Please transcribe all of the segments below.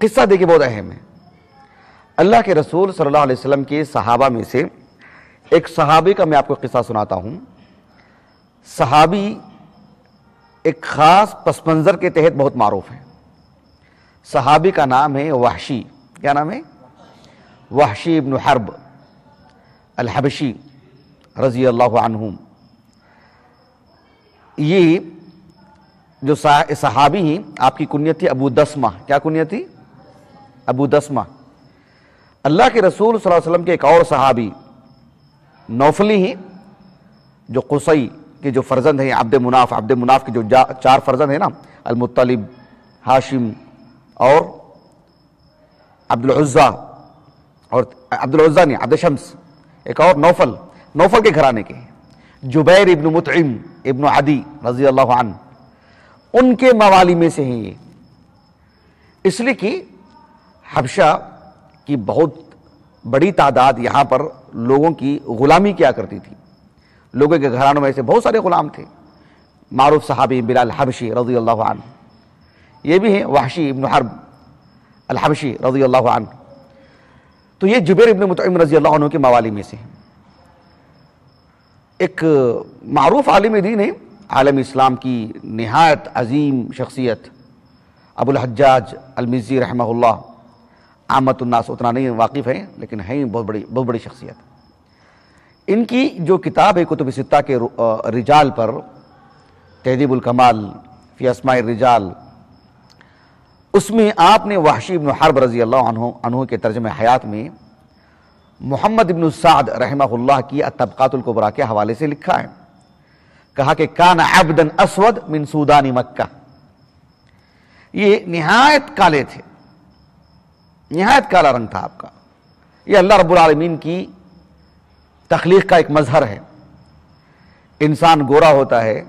قصہ دیکھیں بہت اہم ہے. اللہ کے رسول صلی اللہ علیہ وسلم کے صحابہ میں سے ایک صحابی کا میں آپ کو قصہ سناتا ہوں. صحابی ایک خاص پس منظر کے تحت بہت معروف ہے. صحابی کا نام ہے وحشی. کیا نام ہے؟ وحشی ابن حرب الحبشی رضی اللہ عنہ. یہ جو صحابی ہیں آپ کی کنیت تھی ابو دسمہ. کیا کنیت تھی؟ ابو دسمہ. اللہ کے رسول صلی اللہ علیہ وسلم کے ایک اور صحابی نوفلی ہیں جو قصی کے جو فرزند ہیں عبد مناف کے جو 4 فرزند ہیں نا، المطلب، ہاشم اور عبد العزہ، اور عبد العزہ نہیں، عبد شمس، ایک اور نوفل کے گھرانے کے جبیر ابن مطعم ابن عدی رضی اللہ عنہ، ان کے موالی میں سے ہیں یہ. اس لیے کہ حبشہ کی بہت بڑی تعداد یہاں پر لوگوں کی غلامی کیا کرتی تھی. لوگوں کے گھرانوں میں سے بہت سارے غلام تھے. معروف صحابی بلال حبشی رضی اللہ عنہ، یہ بھی ہیں وحشی ابن حرب الحبشی رضی اللہ عنہ. تو یہ جبیر ابن مطعم رضی اللہ عنہ کے موالی میں سے ہیں. ایک معروف عالم دین ہے، عالم اسلام کی نہایت عظیم شخصیت، ابو الحجاج المزی رحمہ اللہ. عامت الناس اتنا نہیں واقف ہیں لیکن ہیں بہت بڑی شخصیت. ان کی جو کتاب ہے کتب ستہ کے رجال پر، تہذیب الکمال فی اسماء الرجال، اس میں آپ نے وحشی ابن حرب رضی اللہ عنہ کے ترجمہ حیات میں محمد ابن سعد رحمہ اللہ کی الطبقات الکبریٰ کے حوالے سے لکھا ہے. کہا کہ کان عبدا اسود من سودان مکہ. یہ نہایت کالے تھے، نہایت کالا رنگ تھا آپ کا. یہ اللہ رب العالمین کی تخلیق کا ایک مظہر ہے. انسان گورا ہوتا ہے،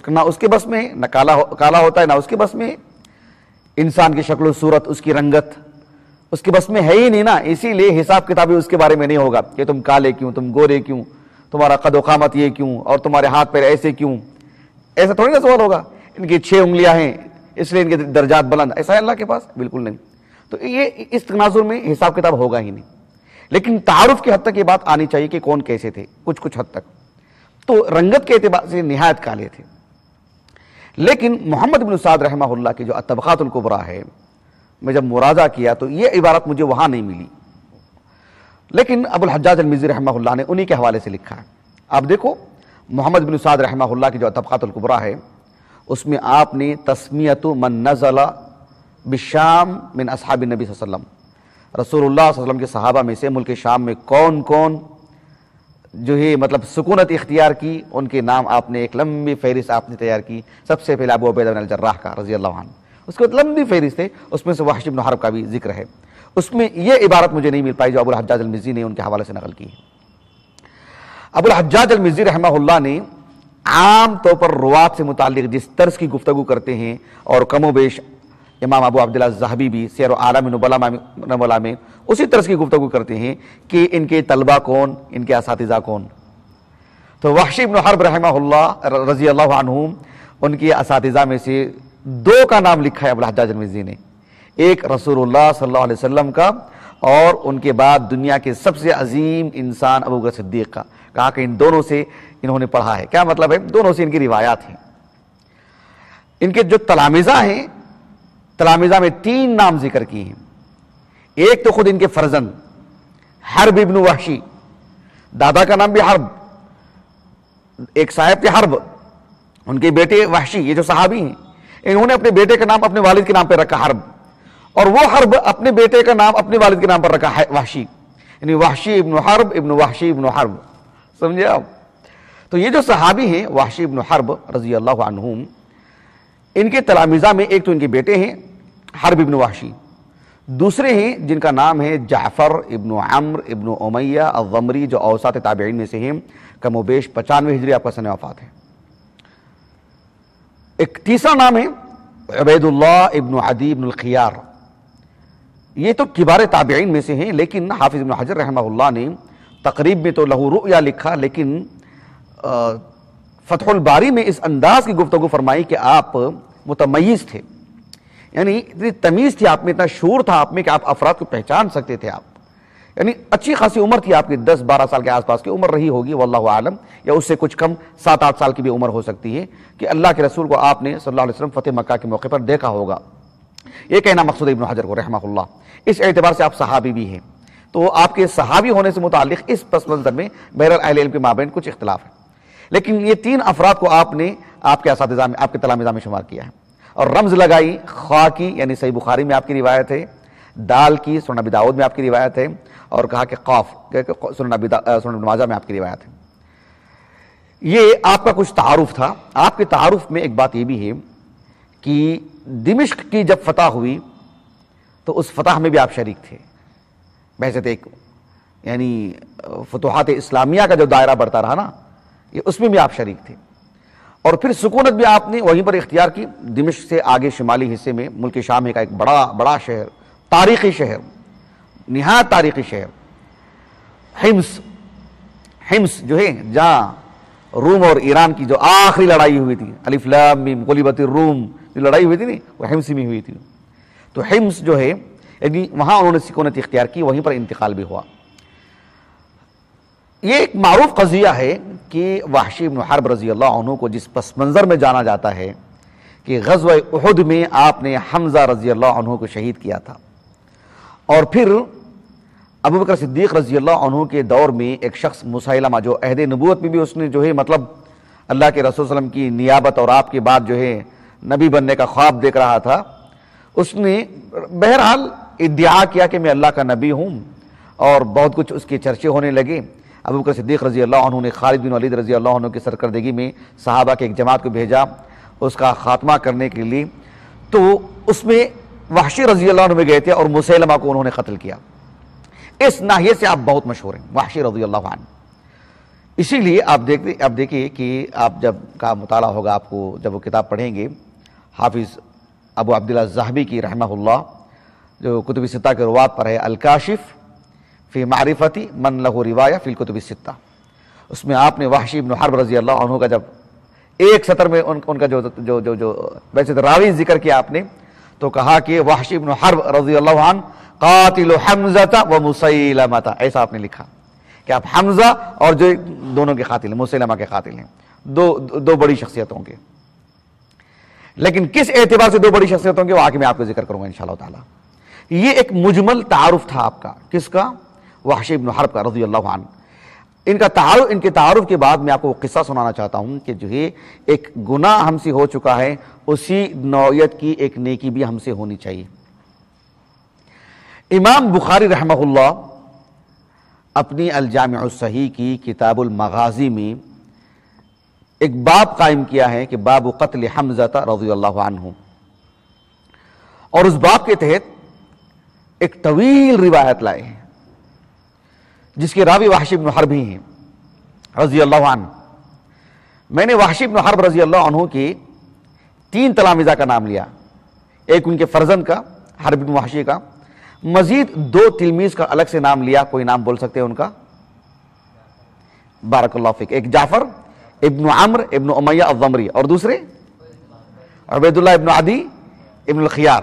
نہ اس کے بس میں، نہ کالا ہوتا ہے نہ اس کے بس میں. انسان کی شکل و صورت، اس کی رنگت اس کے بس میں ہے ہی نہیں نا. اسی لیے حساب کتابی اس کے بارے میں نہیں ہوگا کہ تم کالے کیوں، تم گورے کیوں، تمہارا قد و قامت یہ کیوں، اور تمہارے ہاتھ پیر ایسے کیوں. ایسا تھوڑی نا سوال ہوگا. ان کی 6 انگلیاں ہیں اس لیے ان کے درجات بلند. ایسا ہے اللہ کے پاس؟ بالکل نہیں. تو یہ اس تناظر میں حساب کتاب ہوگا ہی نہیں. لیکن تعارف کی حد تک یہ بات آنی چاہیے کہ کون کیسے تھے، کچھ حد تک. تو رنگت کے اعتبار سے نہایت کالے تھے. لیکن محمد بن سعد رحمہ اللہ کی جو الطبقات الکبریٰ ہے، میں جب مراجعہ کیا تو یہ عبارت مجھے وہاں نہیں ملی. لیکن ابو الحجاج المزی رحمہ اللہ نے انہی کے حوالے سے لکھا ہے. آپ دیکھو محمد بن سعد رحمہ اللہ کی جو الطبقات الکبریٰ ہے، اس میں آپ نے تسمیت من نزل بالشام من اصحاب النبی صلی اللہ علیہ وسلم، رسول اللہ صلی اللہ علیہ وسلم کے صحابہ میں سے ملک شام میں کون کون جو ہے مطلب سکونت اختیار کی، ان کے نام آپ نے ایک لمبی فہرست آپ نے تیار کی. سب سے پہلے ابو عبیدہ بن الجراح کا رضی اللہ عنہ، اس کے بعد لمبی فہرست ہے، اس میں سے وحشی بن حرب کا بھی ذکر ہے. اس میں یہ عبارت مجھے نہیں مل پائی جو ابو الحجاج المزی نے ان کے حوالے سے نقل کی ہے. ابو الحجاج المزی رحمہ اللہ نے عام طور پر روات سے متعلق جس طرز کی گفتگو کرتے ہیں، اور کم و بیش امام ابو عبداللہ الذہبی بھی سیر و اعلام نبلاء میں اسی طرز کی گفتگو کرتے ہیں کہ ان کے طلبہ کون، ان کے اساتذہ کون. تو وحشی بن حرب رحمہ اللہ رضی اللہ عنہ، ان کے اساتذہ میں سے 2 کا نام لکھا ہے ابو الحجاج المزی نے. ایک رسول اللہ صلی اللہ علیہ وسلم کا، اور ان کے بعد دنیا کے سب سے عظیم انسان ابو بکر صدیق کا. کہا کہ ان دونوں سے انہوں نے پڑھا ہے. کیا مطلب ہے؟ دونوں سے ان کی روایات ہیں. ان کے جو تلامذہ ہیں، تلامذہ میں 3 نام ذکر کی ہیں. ایک تو خود ان کے فرزند حرب ابن وحشی، دادا کا نام بھی حرب، ایک صاحب تھے حرب، ان کے بیٹے وحشی، یہ جو صحابی ہیں، انہوں نے اپنے بیٹے کا نام اپنے والد کے نام پہ رکھا حرب، اور وہ حرب اپنے بیٹے کا نام اپنے والد کے نام پر رکھا ہے وحشی، یعنی وحشی ابن حرب ابن وحشی ابن حرب. سمجھے آپ؟ تو یہ جو صحابی ہیں وحشی ابن حرب رضی اللہ عنہم، ان کے تلامذہ میں ایک تو ان کے بیٹے ہیں حرب ابن وحشی، دوسرے ہیں جن کا نام ہے جعفر ابن عمرو ابن امیہ الضمری، جو اوساط تابعین میں سے ہیں، کم و بیش 95 ہجری آپ کا سن وفات ہے. ایک تیسرا نام ہے عبید اللہ ابن عدی ابن الخیار. یہ تو کبار تابعین میں سے ہیں، لیکن حافظ ابن حجر رحمہ اللہ نے تقریب میں تو لہو رؤیا لکھا، لیکن فتح الباری میں اس انداز کی گفتگو فرمائی کہ آپ متمیز تھے، یعنی اتنی تمیز تھی آپ میں، اتنا شعور تھا آپ میں کہ آپ افراد کو پہچان سکتے تھے آپ. یعنی اچھی خاصی عمر تھی آپ کی، 10-12 سال کے آس پاس کی عمر رہی ہوگی واللہ عالم، یا اس سے کچھ کم 7-8 سال کی بھی عمر ہو سکتی ہے کہ اللہ کے رسول کو آپ نے صلی اللہ علیہ وسلم فتح مکہ کے موقع پر دیکھا ہوگا. یہ کہنا مقصود ابن حجر کو رحمہ اللہ. اس اعتبار سے آپ صحابی بھی ہیں، تو آپ کے صحابی ہونے سے متعلق اس پس منظر میں بہرحال اہل علم کے مابین کچھ اختلاف ہے. لیکن یہ 3 افراد کو آپ نے آپ کے اساتذہ میں، آپ کے تلامذہ میں شمار کیا ہے، اور رمز لگائی خا کی، یعنی صحیح بخاری میں آپ کی روایت ہے، دال کی سنن ابی داؤد میں آپ کی روایت ہے، اور کہا کہ قاف سنن ابن ماجہ میں آپ کی روایت ہے. یہ آپ کا کچھ تعارف تھا. آپ کے تعارف میں ایک بات یہ بھی ہے کہ دمشق کی جب فتح ہوئی تو اس فتح میں بھی آپ شریک تھے. بحثت ایک یعنی فتوحات اسلامیہ کا جو دائرہ بڑھتا رہا نا، یہ اس میں بھی آپ شریک تھے. اور پھر سکونت بھی آپ نے وہیں پر اختیار کی. دمشق سے آگے شمالی حصے میں ملک شام کا ایک بڑا شہر، تاریخی شہر، نہایت تاریخی شہر حمص جو ہے، جہاں روم اور ایران کی جو آخری لڑائی ہوئی تھی، الف لام میم غلبت الروم، جو لڑائی ہوئی تھی نا وہ حمص میں ہوئی تھی. تو حمص جو ہے یعنی وہاں انہوں نے سکونت اختیار کی، وہیں پر انتقال بھی ہوا. یہ ایک معروف قضیہ ہے کہ وحشی بن حرب رضی اللہ عنہ کو جس پس منظر میں جانا جاتا ہے کہ غزوہ احد میں آپ نے حمزہ رضی اللہ عنہ کو شہید کیا تھا، اور پھر ابو بکر صدیق رضی اللہ عنہ کے دور میں ایک شخص مسیلمہ، جو عہد نبوت میں بھی اس نے جو ہے مطلب اللہ کے رسول صلی اللہ علیہ وسلم کی نیابت اور آپ کے بعد جو ہے نبی بننے کا خواب دیکھ رہا تھا، اس نے بہرحال ادعا کیا کہ میں اللہ کا نبی ہوں، اور بہت کچھ اس کے چرچے ہونے لگے. ابو بکر صدیق رضی اللہ عنہ نے خالد بن ولید رضی اللہ عنہ کی سرکردگی میں صحابہ کے ایک جماعت کو بھیجا اس کا خاتمہ کرنے کے لیے. تو اس میں وحشی رضی اللہ عنہ میں گئے تھے اور مسیلمہ کو انہوں نے قتل کیا. اس ناحیے سے آپ بہت مشہور ہیں وحشی رضی اللہ عنہ. اسی لیے آپ دیکھیے کہ آپ جب کا مطالعہ ہوگا، آپ کو جب وہ کتاب پڑھیں گے حافظ ابو عبداللہ الذہبی کی رحمہ اللہ، جو کتب ستہ کے روات پر ہے، الکاشف فی معرفتی من لہ روایہ فی الکتب الستہ، اس میں آپ نے وحشی بن حرب رضی اللہ عنہ کا جب ایک سطر میں ان کا جو ویسے راوی ذکر کیا آپ نے، تو کہا کہ وحشی بن حرب رضی اللہ عنہ قاتل حمزہ و مسیلمہ، ایسا آپ نے لکھا کہ آپ حمزہ اور جو دونوں کے قاتل ہیں، مسیلمہ کے قاتل ہیں، دو بڑی شخصیتوں کے. لیکن کس اعتبار سے دو بڑی شخصیتوں کے، وہ آگے میں آپ کو ذکر کروں گا انشاءاللہ تعالی. یہ ایک مجمل تعارف تھا آپ کا، کس کا؟ وحشی بن حرب کا رضی اللہ عنہ. ان کے تعارف کے بعد میں آپ کو وہ قصہ سنانا چاہتا ہوں کہ جو ہے ایک گناہ ہم سے ہو چکا ہے، اسی نوعیت کی ایک نیکی بھی ہم سے ہونی چاہیے. امام بخاری رحمہ اللہ اپنی الجامع الصحیح کی کتاب المغازی میں ایک باب قائم کیا ہے کہ باب قتل حمزہ رضی اللہ عنہ، اور اس باب کے تحت ایک طویل روایت لائے ہیں جس کے راوی وحشی بن حرب ہی ہیں رضی اللہ عنہ. میں نے وحشی بن حرب رضی اللہ عنہ کے 3 تلامذہ کا نام لیا، ایک ان کے فرزند کا حرب بن وحشی کا، مزید 2 تلمیذ کا الگ سے نام لیا. کوئی نام بول سکتے ہیں ان کا؟ بارک اللہ فیک. ایک جعفر ابن عمرو ابن امیہ الضمری، اور دوسرے عبید اللہ ابن عدی ابن الخیار.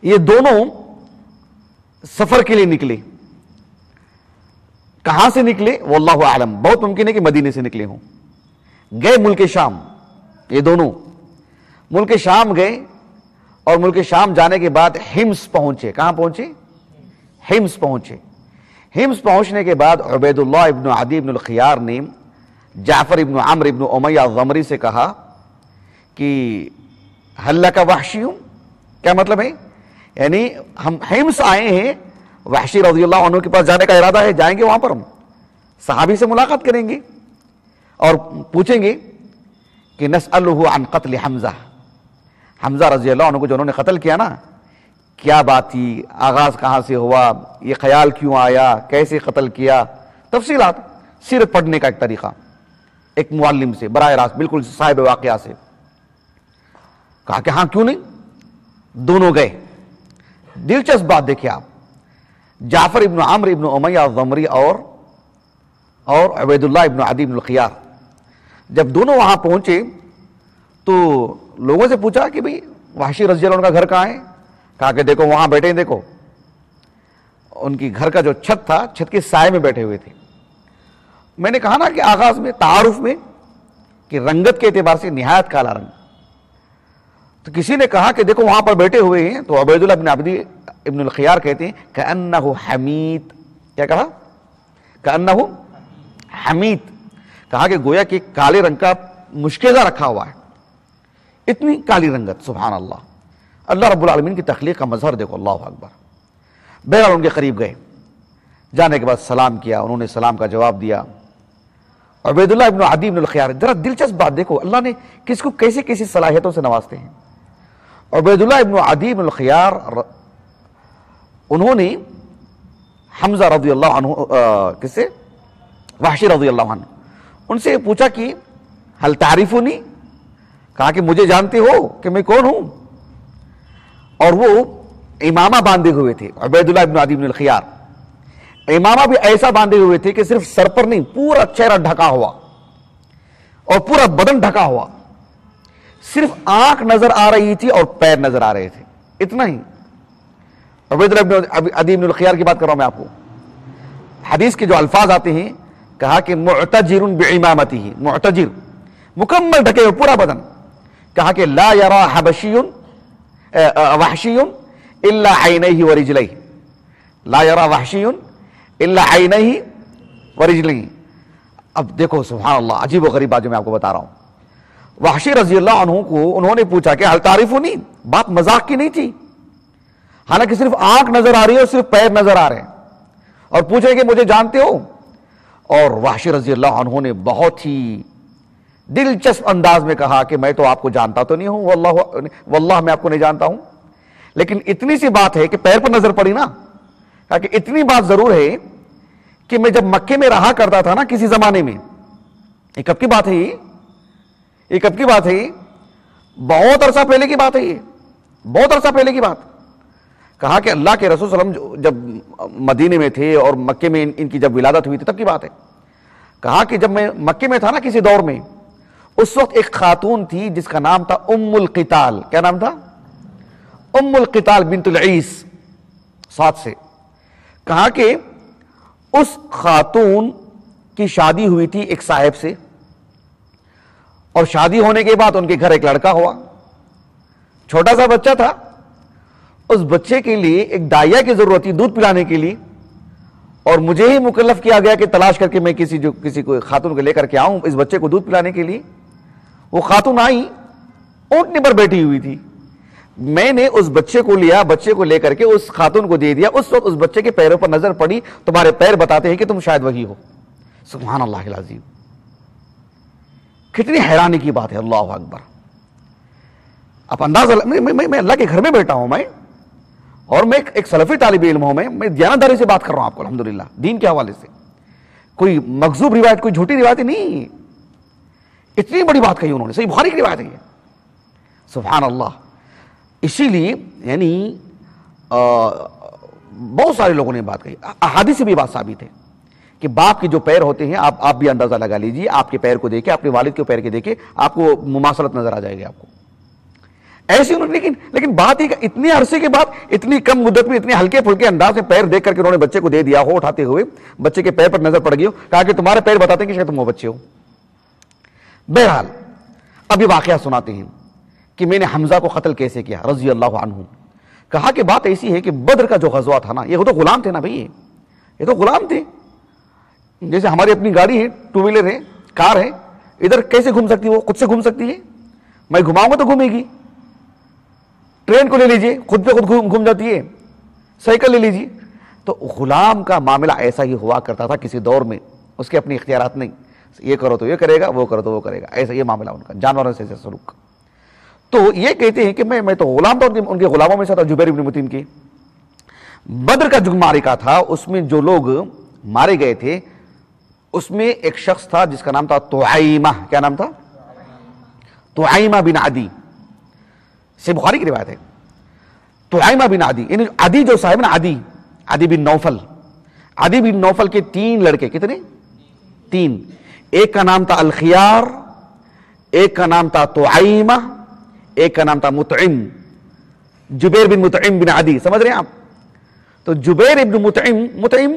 یہ دونوں سفر کے لیے نکلے. کہاں سے نکلے واللہ اعلم، بہت ممکن ہے کہ مدینے سے نکلے ہوں. گئے ملک شام، یہ دونوں ملک شام گئے، اور ملک شام جانے کے بعد حمص پہنچے. کہاں پہنچے؟ حمص پہنچے. حمص پہنچنے کے بعد عبید اللہ ابن عدی ابن الخیار نے جعفر ابن عمرو ابن امیہ الضمری سے کہا کہ حل لک وحشی، کیا مطلب ہے؟ یعنی ہم حمص آئے ہیں، وحشی رضی اللہ عنہ کے پاس جانے کا ارادہ ہے، جائیں گے وہاں پر، ہم صحابی سے ملاقات کریں گے اور پوچھیں گے کہ نسألہ عن قتل حمزہ رضی اللہ عنہ کو جو انہوں نے قتل کیا نا، کیا بات تھی، آغاز کہاں سے ہوا، یہ خیال کیوں آیا، کیسے قتل کیا، تفصیلات، سیرت پڑھنے کا ایک طریقہ ایک معلم سے براہ راست، بالکل صاحب واقعہ سے. کہا کہ ہاں کیوں نہیں. دونوں گئے. دلچسپ بات دیکھیں آپ، جعفر ابن عمرو ابن امیہ الضمری اور عبید اللہ ابن عدی ابن الخیار جب دونوں وہاں پہنچے تو لوگوں سے پوچھا کہ بھئی وحشی رضی اللہ عنہ کا گھر کہاں ہے؟ کہا کہ دیکھو وہاں بیٹھے ہیں، دیکھو ان کی گھر کا جو چھت تھا، چھت کے سائے میں بیٹھے ہوئے تھے۔ میں نے کہا نا کہ آغاز میں تعارف میں کہ رنگت کے اعتبار سے نہایت کالا رنگ، تو کسی نے کہا کہ دیکھو وہاں پر بیٹھے ہوئے ہیں، تو عبید اللہ بن عبدی ابن الخیار کہتے ہیں کأنہ حمیت، کیا کہا؟ کأنہ حمیت، کہا کہ گویا کہ کالے رنگ کا مشکیزہ رکھا ہوا ہے، اتنی کالی رنگت، سبحان اللہ۔ اللہ رب العالمین کی تخلیق کا مظہر دیکھو، اللہ اکبر۔ بہرحال ان کے قریب گئے، جانے کے بعد سلام کیا، انہوں نے سلام کا جواب دیا۔ عبید اللہ ابن عدی ابن الخیار، ذرا دلچسپ بات دیکھو اللہ نے کس کو کیسی کیسی صلاحیتوں سے نوازتے ہیں۔ عبید اللہ ابن عدی ابن الخیار انہوں نے حمزہ رضی اللہ عنہ کس سے؟ وحشی رضی اللہ عنہ، ان سے پوچھا کہ حل تعریفونی، کہا کہ مجھے جانتے ہو کہ میں کون ہوں؟ اور وہ امامہ باندھے ہوئے تھے، عبید اللہ ابن عدی ابن الخیار امامہ بھی ایسا باندھے ہوئے تھے کہ صرف سر پر نہیں، پورا چہرہ ڈھکا ہوا اور پورا بدن ڈھکا ہوا، صرف آنکھ نظر آ رہی تھی اور پیر نظر آ رہے تھے، اتنا ہی۔ عبید اللہ ابن عدی ابن الخیار کی بات کر رہا ہوں میں آپ کو، حدیث کے جو الفاظ آتے ہیں، کہا کہ معتجر بعمامتہ، معتجر مکمل ڈھکے ہوئے پورا بدن، کہا کہ لا یرا حبشی وحشی الا عینیہ ورجلیہ، لا یرا وحشی الا عینیہ ورجلیہ۔ اب دیکھو سبحان اللہ، عجیب و غریب بات جو میں آپ کو بتا رہا ہوں۔ وحشی رضی اللہ عنہ کو انہوں نے پوچھا کہ حل تعریفونی، بات مذاق کی نہیں تھی، حالانکہ صرف آنکھ نظر آ رہی ہے اور صرف پیر نظر آ رہے ہیں، اور پوچھے کہ مجھے جانتے ہو؟ اور وحشی رضی اللہ عنہ نے بہت ہی دلچسپ انداز میں کہا کہ میں تو آپ کو جانتا تو نہیں ہوں، واللہ میں آپ کو نہیں جانتا ہوں، لیکن اتنی سی بات ہے کہ پیر پر نظر پڑی نا، کہا کہ اتنی بات ضرور ہے کہ میں جب مکے میں رہا کرتا تھا نا کسی زمانے میں، یہ کب کی بات ہے؟ یہ کب کی بات ہے؟ بہت عرصہ پہلے کی بات ہے، یہ بہت عرصہ پہلے کی بات۔ کہا کہ اللہ کے رسول صلی اللہ علیہ وسلم جب مدینے میں تھے اور مکے میں ان کی جب ولادت ہوئی تھی تب کی بات ہے۔ کہا کہ جب میں مکے میں تھا نا کسی دور میں، اس وقت ایک خاتون تھی جس کا نام تھا ام القتال، کیا نام تھا؟ ام القتال بنت العیس، ساتھ سے۔ کہا کہ اس خاتون کی شادی ہوئی تھی ایک صاحب سے، اور شادی ہونے کے بعد ان کے گھر ایک لڑکا ہوا، چھوٹا سا بچہ تھا، اس بچے کے لیے ایک دائیا کی ضرورت تھی دودھ پلانے کے لیے، اور مجھے ہی مکلف کیا گیا کہ تلاش کر کے میں کسی کو خاتون کو لے کر کے آؤں اس بچے کو دودھ پلانے کے لیے۔ وہ خاتون آئی، اونٹنی پر بیٹھی ہوئی تھی، میں نے اس بچے کو لیا، بچے کو لے کر کے اس خاتون کو دے دیا۔ اس وقت اس بچے کے پیروں پر نظر پڑی، تمہارے پیر بتاتے ہیں کہ تم شاید وہی ہو۔ سبحان اللہ العظیم، کتنی حیرانی کی بات ہے، اللہ اکبر۔ اب اندازہ، میں اللہ کے گھر میں بیٹھا ہوں میں، اور میں ایک سلفی طالب علم ہوں، میں دیانتداری سے بات کر رہا ہوں آپ کو الحمدللہ، دین کے حوالے سے، کوئی مکذوب روایت، کوئی جھوٹی روایت نہیں، اتنی بڑی بات کہی انہوں نے، صحیح بخاری کی روایت ہے یہ، سبحان اللہ۔ اسی لیے یعنی بہت سارے لوگوں نے بات کہی، احادیث سے بھی بات ثابت ہے کہ باپ کے جو پیر ہوتے ہیں، آپ بھی اندازہ لگا لیجئے، آپ کے پیر کو دیکھیں، اپنے والد کے پیر کے دیکھیں، آپ کو مماثلت نظر آ جائے گی آپ کو، ایسی انہوں نے۔ لیکن بات ہی کہ اتنے عرصے کے بعد، اتنی کم مدت میں، اتنے ہلکے پھلکے انداز میں پیر دیکھ کر کے انہوں نے بچے کو دے دیا ہو، اٹھاتے ہوئے بچے کے پیر پر نظر پڑ گئی ہو، کہا کہ تمہارے پیر بتاتے ہیں کہ شاید تم وہ بچے ہو۔ بہرحال اب یہ واقعہ سناتے ہیں کہ میں نے حمزہ کو قتل کیسے کیا رضی اللہ عنہ۔ کہا کہ بات ایسی ہے کہ بدر کا جو غزوہ تھا نا، یہ تو غلام تھے نا بھائی، یہ تو غلام تھے، جیسے ہماری اپنی گاڑی ہے، ٹو ویلر ہے، کار ہے، ادھر کیسے گھوم سکتی ہے؟ وہ خود سے گھوم سکتی ہے، میں گھماؤں گا تو گھومے گی۔ ٹرین کو لے لیجئے، خود پہ خود گھوم جاتی ہے، سائیکل لے لیجئے۔ تو غلام کا معاملہ ایسا ہی ہوا کرتا تھا کسی دور میں، اس کے اپنے اختیارات نہیں، یہ کرو تو یہ کرے گا، وہ کرو تو وہ کرے گا، ایسا یہ معاملہ ان کا، جانوروں سے سلوک۔ تو یہ کہتے ہیں کہ میں تو غلام تھا، ان کے غلاموں میں سے تھا جبیر بن مطعم کی۔ بدر کا جو معرکہ تھا اس میں جو لوگ مارے گئے تھے، اس میں ایک شخص تھا جس کا نام تھا طعیمہ، کیا نام تھا؟ طعیمہ بن عدی، سے بخاری کی روایت ہے۔ طعیمہ بن عدی، یعنی عدی جو صاحب نا، عدی بن نوفل، عدی بن نوفل کے 3 لڑکے، کتنے؟ 3، ایک کا نام تھا الخیار، ایک کا نام تھا طعیمہ، ایک کا نام تھا مطعم، جبیر بن مطعم بن عدی، سمجھ رہے ہیں آپ؟ تو جبیر ابن مطعم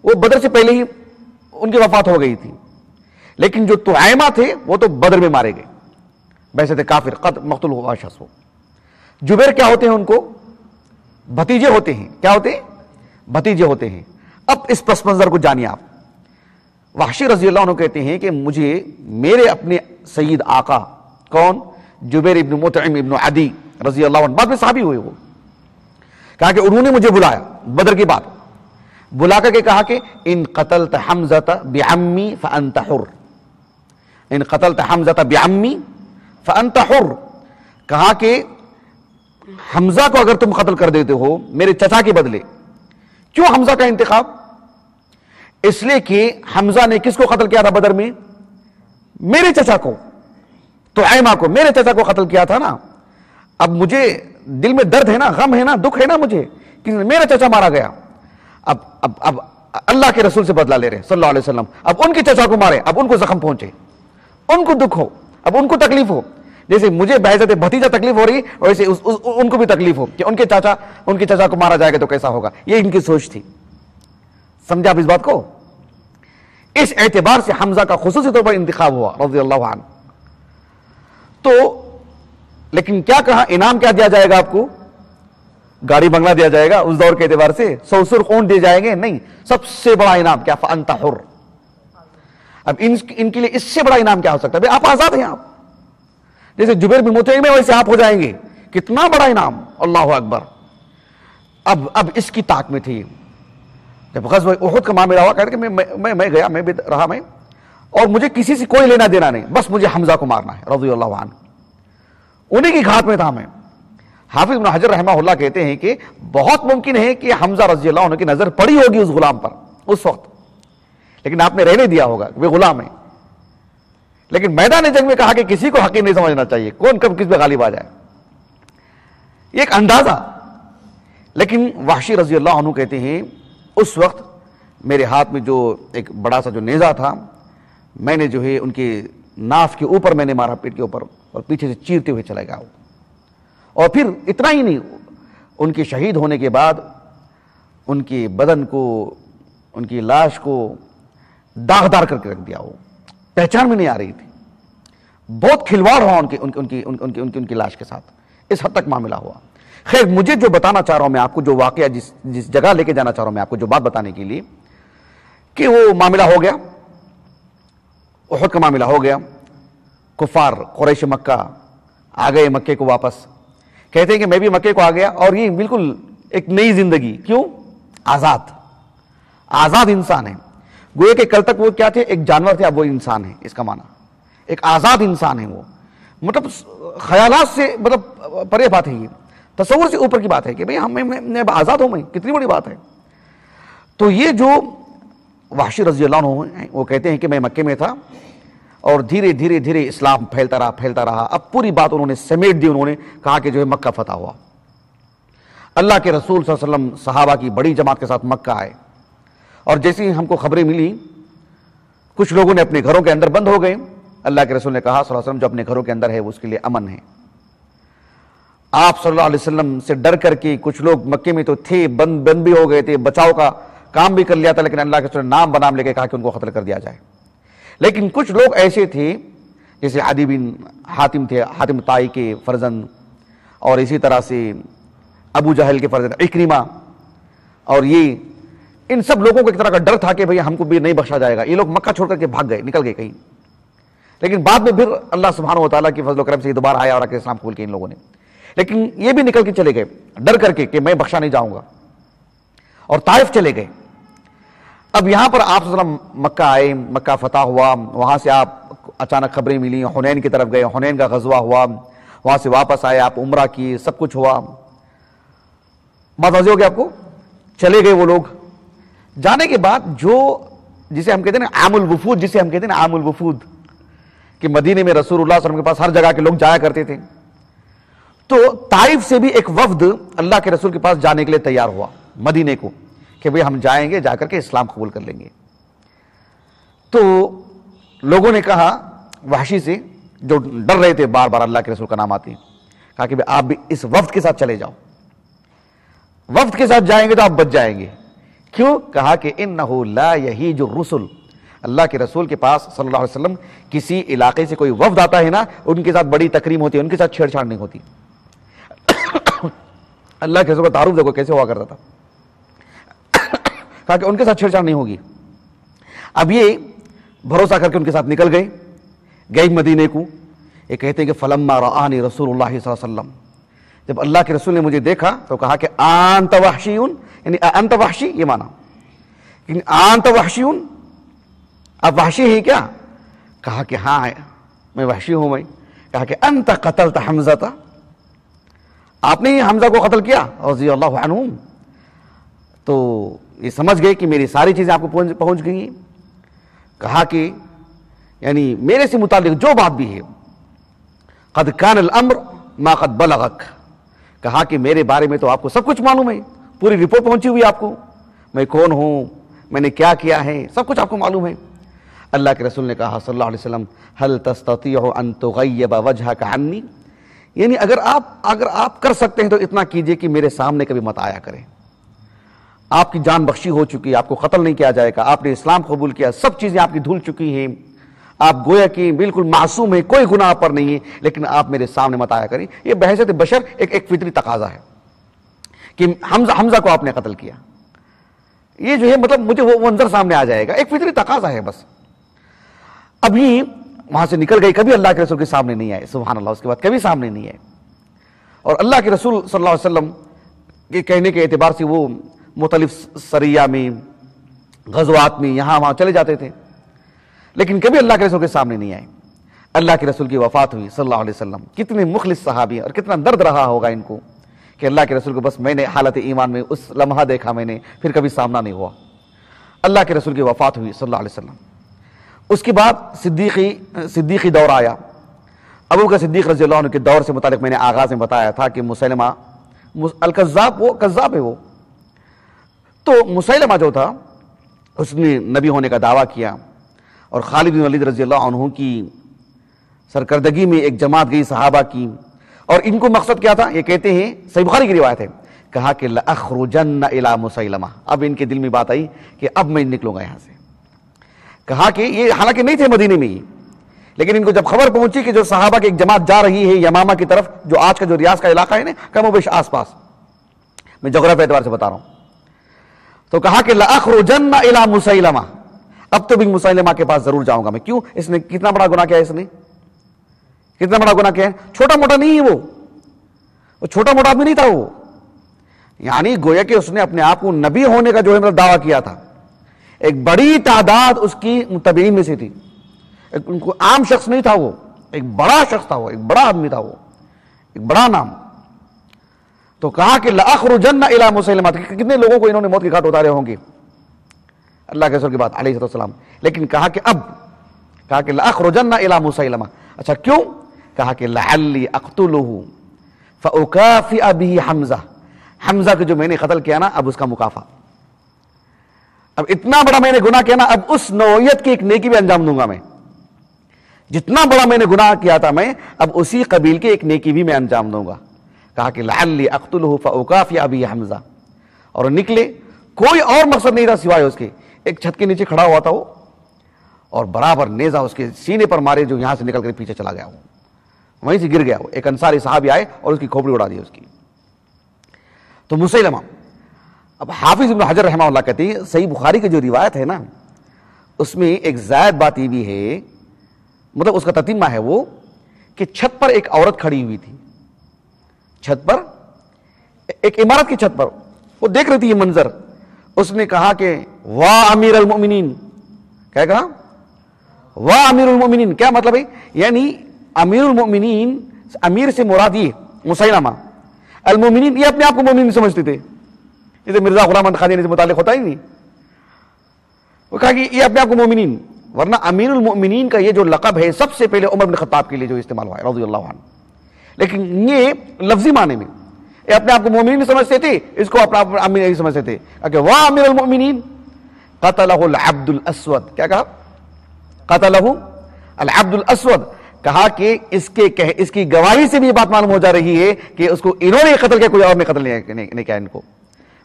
وہ بدر سے پہلے ہی ان کی وفات ہو گئی تھی، لیکن جو طعیمہ تھے وہ تو بدر میں مارے گئے، بعثت کافر قد مقتول ہوا شخص ہو۔ جبیر کیا ہوتے ہیں؟ ان کو بھتیجے ہوتے ہیں۔ کیا ہوتے ہیں؟ بھتیجے ہوتے ہیں۔ اب اس پس منظر کو جانیے آپ۔ وحشی رضی اللہ عنہ کہتے ہیں کہ مجھے میرے اپنے سید آقا، کون؟ جبیر ابن مطعم ابن عدی رضی اللہ عنہ، بعد میں صحابی ہوئے، وہ کہا کہ انہوں نے مجھے بلایا بدر کی بات، بلا کر کے کہا کہ ان قتلت حمزہ بعمی فانت حر، ان قتلت حمزہ بعمی فانت حر، کہا کہ حمزہ کو اگر تم قتل کر دیتے ہو میرے چچا کے بدلے، کیوں حمزہ کا انتخاب؟ اس لیے کہ حمزہ نے کس کو قتل کیا تھا بدر میں؟ میرے چچا کو، طعیمہ کو، میرے چچا کو قتل کیا تھا نا۔ اب مجھے دل میں درد ہے نا، غم ہے نا، دکھ ہے نا مجھے کہ میرا چچا مارا گیا۔ اب اللہ کے رسول سے بدلہ لے رہے صلی اللہ علیہ وسلم، اب ان کے چچا کو مارے، اب ان کو زخم پہنچے، ان کو دکھ ہو، اب ان کو تکلیف ہو، جیسے مجھے بعثت بھتیجا تکلیف ہو رہی ویسے ان کو بھی تکلیف ہو کہ ان کے چچا کو مارا جائے گا تو کیسا ہوگا۔ یہ ان کی سوچ تھی، سمجھا آپ اس بات کو؟ اس اعتبار سے حمزہ کا خصوصی طور پر انتخاب ہوا رضی اللہ عنہ۔ تو لیکن کیا کہا؟ انعام کیا دیا جائے گا آپ کو؟ گاڑی بنگلہ دیا جائے گا اس دور کے اعتبار سے، 100 سرخ اونٹ دیے جائیں گے؟ نہیں، سب سے بڑا انعام کیا؟ فانت حر۔ اب ان کے لیے اس سے بڑا انعام کیا ہو سکتا ہے؟ آپ آزاد ہیں، آپ جیسے جبیر بن مطعم ہے ویسے آپ ہو جائیں گے، کتنا بڑا انعام، اللہ اکبر۔ اب اس کی طاقت میں تھی، جب غزوہ احد کا معاملہ ہوا، کہتے کہ میں گیا، میں بھی رہا، میں اور مجھے کسی سے کوئی لینا دینا نہیں، بس مجھے حمزہ کو مارنا ہے رضی اللہ عنہ، انہی کی گھات میں تھا میں۔ حافظ ابن حجر رحمہ اللہ کہتے ہیں کہ بہت ممکن ہے کہ حمزہ رضی اللہ عنہ کی نظر پڑی ہوگی اس غلام پر اس وقت، لیکن آپ نے رہنے دیا ہوگا، وہ غلام ہے۔ لیکن میدان جنگ میں کہا کہ کسی کو حقیر نہیں سمجھنا چاہیے، کون کب کس پہ غالب آ جائے، یہ ایک اندازہ۔ لیکن وحشی رضی اللہ عنہ کہتے ہیں اس وقت میرے ہاتھ میں جو ایک بڑا سا جو نیزہ تھا، میں نے جو ہے ان کے ناف کے اوپر میں نے مارا، پیٹ کے اوپر، اور پیچھے سے چیرتے ہوئے چلا گیا۔ اور پھر اتنا ہی نہیں، ان کے شہید ہونے کے بعد ان کے بدن کو، ان کی لاش کو داغدار کر کے رکھ دیا، وہ پہچان میں نہیں آ رہی تھی، بہت کھلواڑ ہوا ان کی لاش کے ساتھ، اس حد تک معاملہ ہوا۔ خیر، مجھے جو بتانا چاہ رہا ہوں میں آپ کو، جو واقعہ جس جگہ لے کے جانا چاہ رہا ہوں میں آپ کو، جو بات بتانے کے لیے کہ وہ معاملہ ہو گیا، احد کا معاملہ ہو گیا، کفار قریش مکہ آ گئے مکے کو واپس، کہتے ہیں کہ میں بھی مکے کو آ گیا، اور یہ بالکل ایک نئی زندگی، کیوں؟ آزاد انسان ہے، گویا کہ کل تک وہ کیا تھے؟ ایک جانور تھے، اب وہ انسان ہے، اس کا معنی ایک آزاد انسان ہے وہ، مطلب خیالات سے مطلب پرے بات ہے، یہ تصور سے اوپر کی بات ہے کہ بھئی میں آزاد ہوں، میں کتنی بڑی بات ہے۔ تو یہ جو وحشی رضی اللہ عنہ ہیں، وہ کہتے ہیں کہ میں مکے میں تھا، اور دھیرے دھیرے اسلام پھیلتا رہا، اب پوری بات انہوں نے سمیٹ دی، انہوں نے کہا کہ جو ہے مکہ فتح ہوا، اللہ کے رسول صلی اللہ علیہ وسلم صحابہ کی بڑی جماعت کے ساتھ مکہ آئے، اور جیسے ہی ہم کو خبریں ملی، کچھ لوگوں نے اپنے گھروں کے اندر بند ہو گئے، اللہ کے رسول نے کہا صلی اللہ علیہ وسلم جو اپنے گھروں کے اندر ہے وہ اس کے لیے امن ہے۔ آپ صلی اللہ علیہ وسلم سے ڈر کر کے کچھ لوگ مکے میں تو تھے، بند بھی ہو گئے تھے، بچاؤ کا کام بھی کر لیا تھا، لیکن اللہ کے رسول نے نام بنام لے کے کہا کہ ان کو قتل کر دیا جائے۔ لیکن کچھ لوگ ایسے تھے، جیسے عدی بن حاتم تھے، حاتم طائی کے فرزند، اور اسی طرح سے ابو جہل کے فرزند اکرمہ، اور یہ ان سب لوگوں کو ایک طرح کا ڈر تھا کہ بھئی ہم کو بھی نہیں بخشا جائے گا، یہ لوگ مکہ چھوڑ کر کے بھاگ گئے، نکل گئے کہیں۔ لیکن بعد میں پھر اللہ سبحانہ و تعالیٰ کی فضل و کرم سے یہ دوبارہ آیا اور آ کے اسلام قبول کیا ان لوگوں نے، لیکن یہ بھی نکل کے چلے گئے ڈر کر کے کہ میں بخشا نہیں جاؤں گا، اور طائف چلے گئے۔ اب یہاں پر آپ صلی اللہ علیہ وسلم مکہ آئے، مکہ فتح ہوا، وہاں سے آپ اچانک خبریں ملی، حنین کی طرف گئے، حنین کا غزوہ ہوا، وہاں سے واپس آئے، آپ عمرہ کی، سب کچھ ہوا، بات واضح ہو گیا آپ کو، چلے گئے وہ لوگ۔ جانے کے بعد جسے ہم کہتے ہیں نا عام الوفود، کہ مدینے میں رسول اللہ صلی اللہ علیہ وسلم کے پاس ہر جگہ کے لوگ جایا کرتے تھے، تو طائف سے بھی ایک وفد اللہ کے رسول کے پاس جانے کے لیے تیار ہوا مدینے کو، کہ بھئی ہم جائیں گے، جا کر کے اسلام قبول کر لیں گے۔ تو لوگوں نے کہا وحشی سے، جو ڈر رہے تھے بار بار اللہ کے رسول کا نام آتے، کہا کہ آپ بھی اس وفد کے ساتھ چلے جاؤ، وفد کے ساتھ جائیں گے تو آپ بچ جائیں گے. کیوں؟ کہا کہ انہ لا یہیج الرسل، اللہ کے رسول کے پاس صلی اللہ علیہ وسلم کسی علاقے سے کوئی وفد آتا ہے نا، ان کے ساتھ بڑی تکریم ہوتی ہے، ان کے ساتھ چھیڑ چھاڑ نہیں ہوتی. اللہ کے رسول کا تعارف دیکھو کیسے ہوا کرتا تھا. کہا کہ ان کے ساتھ چھیڑ چھاڑ نہیں ہوگی. اب یہ بھروسہ کر کے ان کے ساتھ نکل گئے مدینے کو. یہ کہتے ہیں کہ فلما رآنی رسول اللہ صلی اللہ علیہ وسلم، جب اللہ کے رسول نے مجھے دیکھا تو کہا کہ انت وحشیون، یعنی انت وحشی، یہ مانا کہ انت وحشیون، آپ وحشی ہیں کیا؟ کہا کہ ہاں میں وحشی ہوں. میں کہا کہ انت قتلت حمزہ، آپ نے ہی حمزہ کو قتل کیا رضی اللہ عنہ. تو یہ سمجھ گئے کہ میری ساری چیزیں آپ کو پہنچ گئی ہیں. کہا کہ یعنی میرے سے متعلق جو بات بھی ہے، قد کان الامر ما قد بلغک، کہا کہ میرے بارے میں تو آپ کو سب کچھ معلوم ہے، پوری رپورٹ پہنچی ہوئی آپ کو، میں کون ہوں، میں نے کیا کیا ہے، سب کچھ آپ کو معلوم ہے. اللہ کے رسول نے کہا صلی اللہ علیہ وسلم هل تستطيع ان تغيب وجهك عني، یعنی اگر آپ کر سکتے ہیں تو اتنا کیجئے کہ میرے سامنے کبھی مت آیا کریں. آپ کی جان بخشی ہو چکی ہے، آپ کو قتل نہیں کیا جائے گا، آپ نے اسلام قبول کیا، سب چیزیں آپ کی دھل چکی ہیں، آپ گویا کہ بالکل معصوم ہیں، کوئی گناہ پر نہیں ہے، لیکن آپ میرے سامنے مت آیا کریں. یہ بحیثیت بشر ایک فطری تقاضا ہے کہ حمزہ کو آپ نے قتل کیا. یہ جو ہے مطلب مجھے وہ منظر سامنے آ جائے گا، ایک فطری تقاضا ہے بس. ابھی وہاں سے نکل گئی، کبھی اللہ کے رسول کے سامنے نہیں آئے، سبحان اللہ، اس کے بعد کبھی سامنے نہیں آئے. اور اللہ کے رسول صلی اللہ علیہ وسلم کے کہنے کے اعتبار سے وہ مختلف سریہ میں، غزوات میں، یہاں وہاں چلے جاتے تھے، لیکن کبھی اللہ کے رسول کے سامنے نہیں آئے. اللہ کے رسول کی وفات ہوئی صلی اللہ علیہ وسلم. کتنے مخلص صحابی اور کتنا درد رہا ہوگا ان کو کہ اللہ کے رسول کو بس میں نے حالت ایمان میں اس لمحہ دیکھا، میں نے پھر کبھی سامنا نہیں ہوا. اللہ کے رسول کی وفات ہوئی صلی اللہ علیہ وسلم. اس کے بعد صدیقی دور آیا. ابو بکر صدیق رضی اللہ عنہ کے دور سے متعلق میں نے آغاز میں بتایا تھا کہ مسلمہ الکذاب، وہ کذاب ہے وہ. تو مسلمہ جو تھا اس نے نبی ہونے کا دعویٰ کیا، اور خالد بن ولید رضی اللہ عنہ کی سرکردگی میں ایک جماعت گئی صحابہ کی، اور ان کو مقصد کیا تھا؟ یہ کہتے ہیں، صحیح بخاری کی روایت ہے، کہا کہ لأخرجن الی مسیلمہ. اب ان کے دل میں بات آئی کہ اب میں نکلوں گا یہاں سے. کہا کہ یہ حالانکہ نہیں تھے مدینے میں ہی، لیکن ان کو جب خبر پہنچی کہ جو صحابہ کی ایک جماعت جا رہی ہے یمامہ کی طرف، جو آج کا جو ریاض کا علاقہ ہے نا، کم و بیش آس پاس، میں جغرافی اعتبار سے بتا رہا ہوں، تو کہا کہ لأخرجن الی مسیلمہ، اب تو بھی مسیلمہ کے پاس ضرور جاؤں گا میں. کیوں؟ اس نے کتنا بڑا گناہ کیا ہے، اس نے کتنا بڑا گناہ کیا ہے، چھوٹا موٹا نہیں ہے وہ چھوٹا موٹا آدمی نہیں تھا وہ. یعنی گویا کہ اس نے اپنے آپ کو نبی ہونے کا جو ہے مطلب دعویٰ کیا تھا. ایک بڑی تعداد اس کی متبعین میں سے تھی، ان کو عام شخص نہیں تھا، وہ ایک بڑا شخص تھا، وہ ایک بڑا آدمی تھا، وہ ایک بڑا نام. تو کہا کہ لأخرجن الی مسیلمہ، کتنے لوگوں کو انہوں نے موت کے گھاٹ اتارے ہوں گے اللہ کے رسول کی بات علیہ السلام. لیکن کہا کہ لأخرجن الی مسیلمہ. اچھا کیوں؟ کہا کہ لعلی اقتلہ فاکافئ بہ حمزہ، حمزہ کو جو میں نے قتل کیا نا، اب اس کا مکافہ، اب اتنا بڑا میں نے گناہ کیا نا، اب اس نوعیت کی ایک نیکی بھی انجام دوں گا میں. جتنا بڑا میں نے گناہ کیا تھا میں، اب اسی قبیل کی ایک نیکی بھی میں انجام دوں گا. کہا کہ لعلی اقتلہ فاکافئ بہ حمزہ. اور نکلے، کوئی اور مقصد نہیں تھا سوائے اس کے، ایک چھت کے نیچے کھڑا ہوا تھا وہ، اور برابر نیزہ اس کے سینے پر مارے، جو یہاں سے نکل کر پیچھے چلا گیا، وہ وہیں سے گر گیا. وہ ایک انصاری صحابی آئے اور اس کی کھوپڑی اڑا دی اس کی. تو مسیلمہ، اب حافظ ابن حجر رحمہ اللہ کہتے ہیں صحیح بخاری کی جو روایت ہے نا، اس میں ایک زائد بات یہ بھی ہے، مطلب اس کا تتمہ ہے وہ، کہ چھت پر ایک عورت کھڑی ہوئی تھی، چھت پر، ایک عمارت کی چھت پر، وہ دیکھ رہی تھی یہ منظر. اس نے کہا کہ واہ امیر المؤمنین. کیا کہا؟ واہ امیر المؤمنین. کیا مطلب ہے؟ یعنی امیر المؤمنین، امیر سے مراد یہ مسیلمہ، المؤمنین یہ اپنے آپ کو مومن سمجھتے تھے، جیسے مرزا غلام احمد قادیانی سے متعلق ہوتا ہی نہیں. وہ کہا کہ یہ اپنے آپ کو مومنین، ورنہ امیر المؤمنین کا یہ جو لقب ہے سب سے پہلے عمر بن خطاب کے لیے جو استعمال ہوا ہے رضی اللہ عنہ. لیکن یہ لفظی معنی میں یہ اپنے آپ کو مومنین سمجھتے تھے، اس کو اپنا امیر نہیں سمجھتے تھے. کہ واہ امیر المؤمنین قتلہ العبد الاسود. کیا کہا؟ قتلہ العبد الاسود. کہا کہ اس کی گواہی سے بھی یہ بات معلوم ہو جا رہی ہے کہ اس کو انہوں نے قتل کیا، کوئی اور نے قتل نہیں کیا ان کو،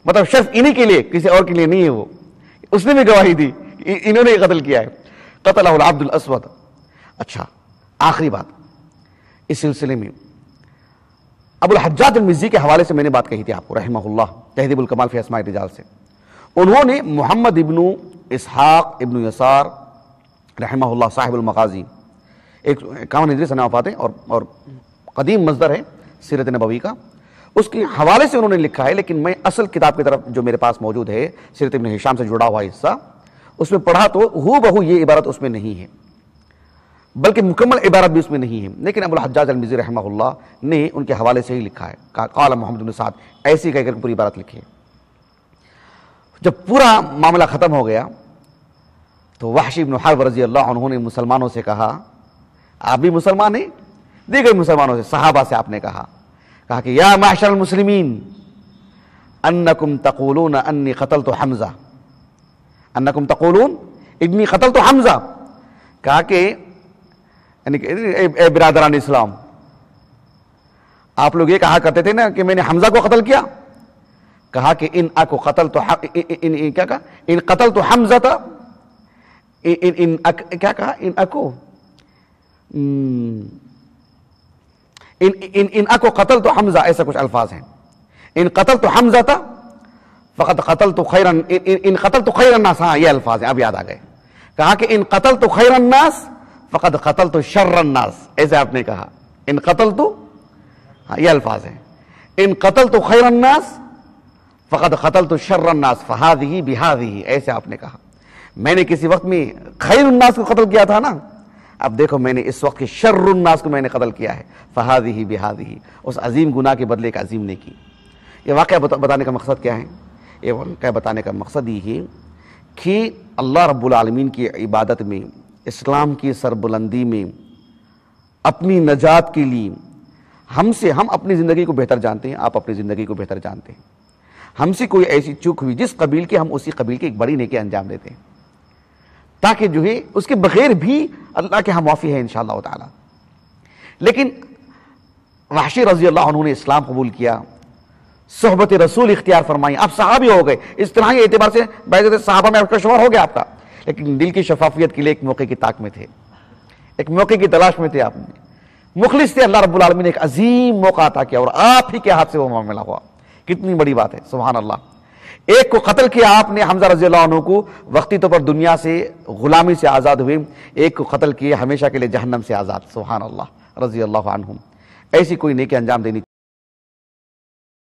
مطلب شرف انہی کے لیے، کسی اور کے لیے نہیں ہے، وہ اس نے بھی گواہی دی انہوں نے قتل کیا ہے، قتلہ العبد الاسود۔ اچھا آخری بات اس سلسلے میں، ابو الحجاج المزی کے حوالے سے میں نے بات کہی تھی آپ کو رحمہ اللہ، تہذیب الکمال فی اسماء الرجال سے، انہوں نے محمد ابن اسحاق ابن یسار رحمہ اللہ صاحب المغازی، ایک 51 ہجری سنہ وفات ہے اور قدیم مصدر ہے سیرت نبوی کا، اس کے حوالے سے انہوں نے لکھا ہے، لیکن میں اصل کتاب کی طرف جو میرے پاس موجود ہے سیرت ابن ہشام سے جڑا ہوا حصہ، اس میں پڑھا تو ہو بہو یہ عبارت اس میں نہیں ہے، بلکہ مکمل عبارت بھی اس میں نہیں ہے، لیکن ابو الحجاج المزی رحمہ اللہ نے ان کے حوالے سے ہی لکھا ہے، قال محمد بن سعد، ایسی کہہ کر پوری عبارت لکھی ہے۔ جب پورا معاملہ ختم ہو گیا تو وحشی بن حرب رضی اللہ عنہ نے مسلمانوں سے کہا، آپ بھی مسلمان ہیں، دیگر مسلمانوں سے، صحابہ سے آپ نے کہا کہ یا معشر المسلمین انکم تقولون انی قتلت حمزہ، انکم تقولون انی قتلت حمزہ، کہا کہ اے برادران اسلام، آپ لوگ یہ کہا کرتے تھے نا کہ میں نے حمزہ کو قتل کیا، کہا کہ ان اکو قتلت کیا کہا، ان قتلت حمزہ تھا، کیا کہا، ان اکو ان اکو قتلت حمزہ، ایسا کچھ الفاظ ہیں، ان قتلت حمزہ تھا فقد قتلت خیرا، ان قتلت خیر الناس، ہاں یہ الفاظ ہیں، اب یاد آ گئے، کہا کہ ان قتلت خیر الناس فقد قتلت شر الناس، ایسے آپ نے کہا، ان قتلت، ہاں یہ الفاظ ہیں، ان قتلت خیر الناس فقد قتلت شر الناس فہذہ بہذہ، ایسے آپ نے کہا، میں نے کسی وقت میں خیر الناس کو قتل کیا تھا نا، اب دیکھو میں نے اس وقت کے شر الناس کو میں نے قتل کیا ہے، فہذہ بہذہ، اس عظیم گناہ کے بدلے ایک عظیم نیکی۔ یہ واقعہ بتانے کا مقصد کیا ہے؟ یہ واقعہ بتانے کا مقصد یہ ہے کہ اللہ رب العالمین کی عبادت میں، اسلام کی سربلندی میں، اپنی نجات کے لیے ہم اپنی زندگی کو بہتر جانتے ہیں، آپ اپنی زندگی کو بہتر جانتے ہیں، ہم سے کوئی ایسی چوک ہوئی جس قبیل کے، ہم اسی قبیل کے ایک بڑی نیکی انجام دیتے ہیں، تاکہ جو ہے اس کے بغیر بھی اللہ کے ہم معافی ہے انشاءاللہ تعالی۔ لیکن وحشی رضی اللہ عنہ نے اسلام قبول کیا، صحبت رسول اختیار فرمائی، آپ صحابی ہو گئے، اصطلاحی اعتبار سے بعض صحابہ میں آپ کا شمار ہو گیا آپ کا، لیکن دل کی شفافیت کے لیے ایک موقع کی طاق میں تھے، ایک موقع کی تلاش میں تھے، آپ نے مخلص تھے، اللہ رب العالمین نے ایک عظیم موقع عطا کیا اور آپ ہی کے ہاتھ سے وہ معاملہ ہوا، کتنی بڑی بات ہے، سبحان اللہ۔ ایک کو قتل کیا آپ نے، حمزہ رضی اللہ عنہ کو وقتی طور پر دنیا سے غلامی سے آزاد ہوئے، ایک کو قتل کیا ہمیشہ کے لیے جہنم سے آزاد، سبحان اللہ، رضی اللہ عنہم۔ ایسی کوئی نیکی انجام دینی